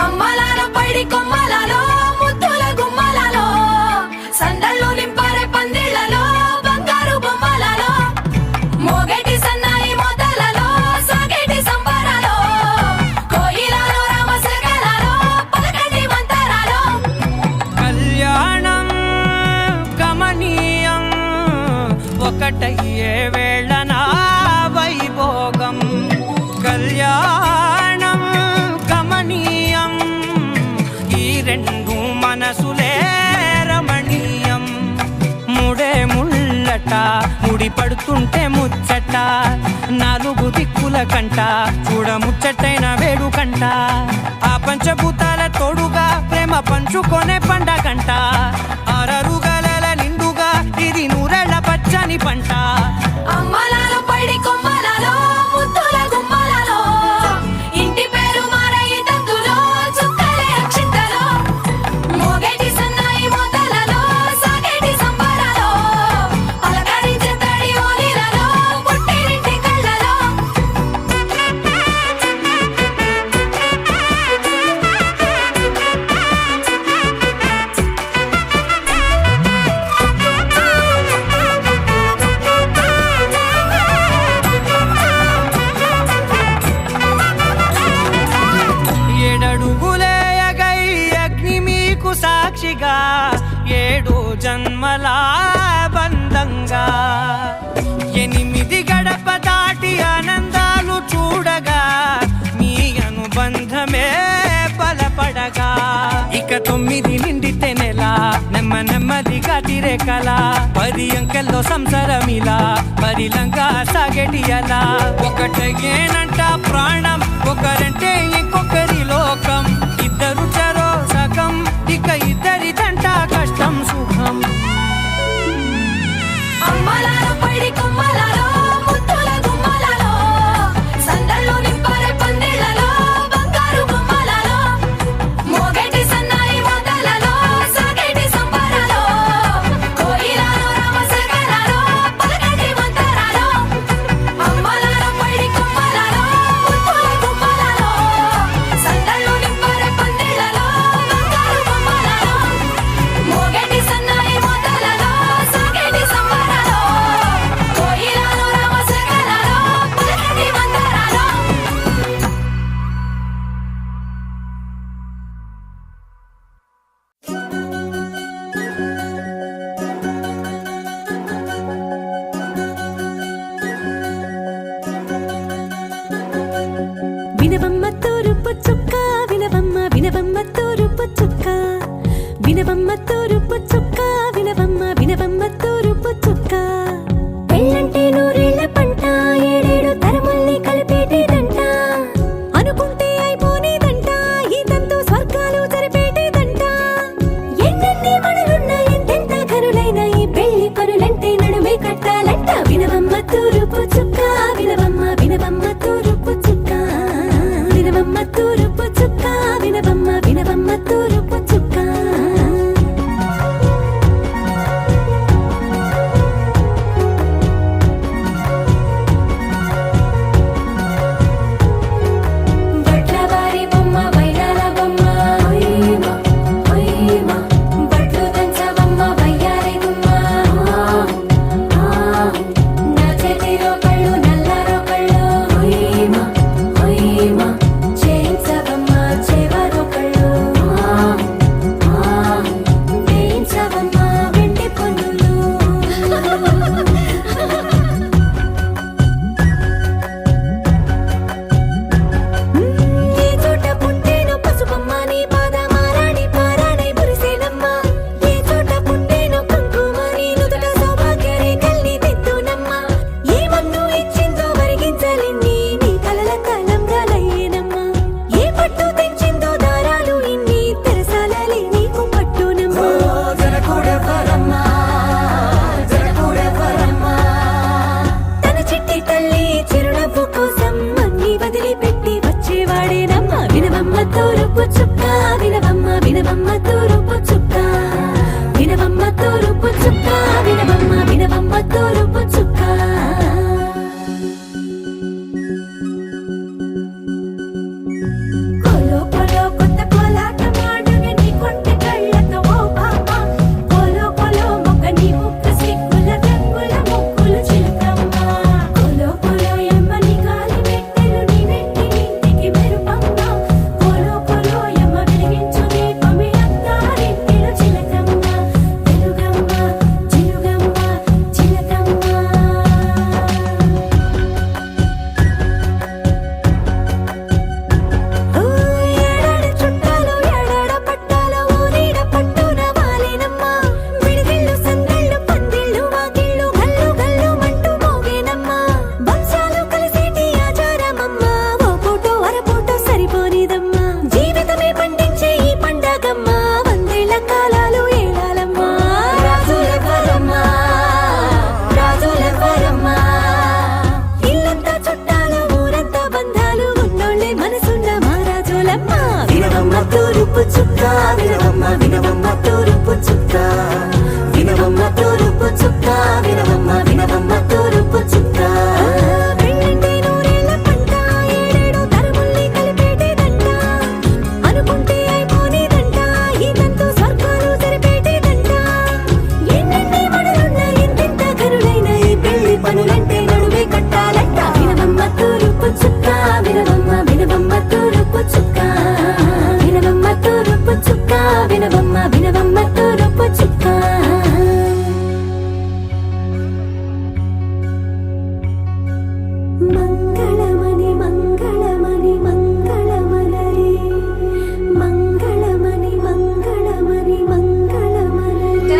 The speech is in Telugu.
అమ్మలాలో పైడి కొమ్మలలో ముద్దుల గుమ్మలలో సందళ్ళు నింపారే పందిళ్లలో బంగారు బొమ్మలలో మోగేటి సన్నాయి మోతలలో సాగేటి సంబరాలో కోయిలలో రామశకలలో పలకటి మంతరాలో కళ్యాణం గమనీయం ఒకటయ్యే వేళనా వైభోగం కళ్యాణం గమనీయం ఈ రెండు మనసులే రమణీయం ముడే ముళ్ళట ముడి పడుతుంటే ముచ్చట నాలుగు దిక్కుల కంట చూడ ముచ్చటైన వేడుకంట ఆ పంచభూతాల తోడుగా ప్రేమ పంచుకొనే పండగంట ఆరరుగల నిండుగా ఇది నూరెళ్ళ పచ్చని పంట అమ్మలాలో పైడి కొమ్మలలో ముద్దుల గుమ్మలలో ఇంటి పేరు మారయి తందులో చుక్కలే అక్షింతలో మోగేటి సన్నాయి మోతలలో సాగేటి సంబరాలో పలకరించే తడి ఓలిలలో పుట్టినింటి కళ్ళలో ఏడడుగులేయగై అగ్ని మీకు సాక్షిగా ఏడు జన్మల బంధంగా ఎనిమిది గడప దాటి ఆనందాలు చూడగా మీ అనుబంధమే బలపడగా ఇక 9 నిండితే నెల నెమ్మదిగా తిరే కల 10 అంకెల్లో సంసారమిలా పరిలంగా సాగేటి అలా ఒకటేనంట ప్రాణం ఒకరంటే ఇంకొకరి లోకం ఇద్దరు చరో సగం ఇక ఇద్దరిదంట కష్టం సుఖం అమ్మలాలో పైడి కొమ్మలలో ముద్దుల గుమ్మలలో సందళ్ళు నింపారే పందిళ్లలో బంగారు బొమ్మలలో మోగేటి సన్నాయి మోతలలో సాగేటి సంబరాలో కోయిలలో రామశకలలో పలకటి మంతరాలో అమ్మలాలో పైడి కొమ్మలలో ముద్దుల గుమ్మలలో సందళ్ళు నింపారే పందిళ్లలో బంగారు బొమ్మలలో మోగేటి సన్నాయి మోతలలో సాగేటి సంబరాలో కోయిలలో రామశకలలో పలకటి మంతరాలో వినవమ్మ తూరుపు చుక్క వినవమ్మ వినవమ్మ తూరుపు చుక్క వినవమ్మ తూరుపు చుక్క వినవమ్మ తూరుపు చుక్క పెళ్ళంటే నూరేళ్ల పంట ఏడేడు తరముల్ని కలిపేటేదంట అనుకుంటే అయిపోనేదంట ఈ తంతు స్వర్గాలు జరిపేటేదంట ఎన్నెన్ని మనులున్న ఎంతెంత కరులైన ఈ పెళ్లి పనులంటే నడుమే కట్టాలంట వినవమ్మ తూరుపు చుక్క వినవమ్మ తూరుపు చుక్క వినవమ్మ తూరుపు చుక్క వినవమ్మ తూరుపు చుక్క కొత్త తూరుపు చుక్క వినవమ్మ వినవమ్మ తూరుపు చుక్క వినవమ్మ తూరుపు చుక్క వినవమ్మ వినవమ్మ తూరుపు చుక్క పెళ్ళంటే నూరేళ్ల పంట ఏడేడు తరముల్ని కలిపేటేదంట అనుకుంటే అయిపోనేదంట ఈ తంతు స్వర్గాలు సరిపేటేదంట ఎన్నెన్ని మడులున్న ఎంతెంత కరుడైన ఈ పెళ్లి పనులంటే నడువే కట్టాలంట వినవమ్మ తూరుపు చుక్క వినవమ్మ వినవమ్మ తూరుపు చుక్క వినవమ్మ తూరుపు చుక్క వినవమ్మ వినవమ్మ తూరుపు చుక్క మంగళమణి మంగళమణి మంగళమలరే మంగళమణి మంగళమణి మంగళమలరే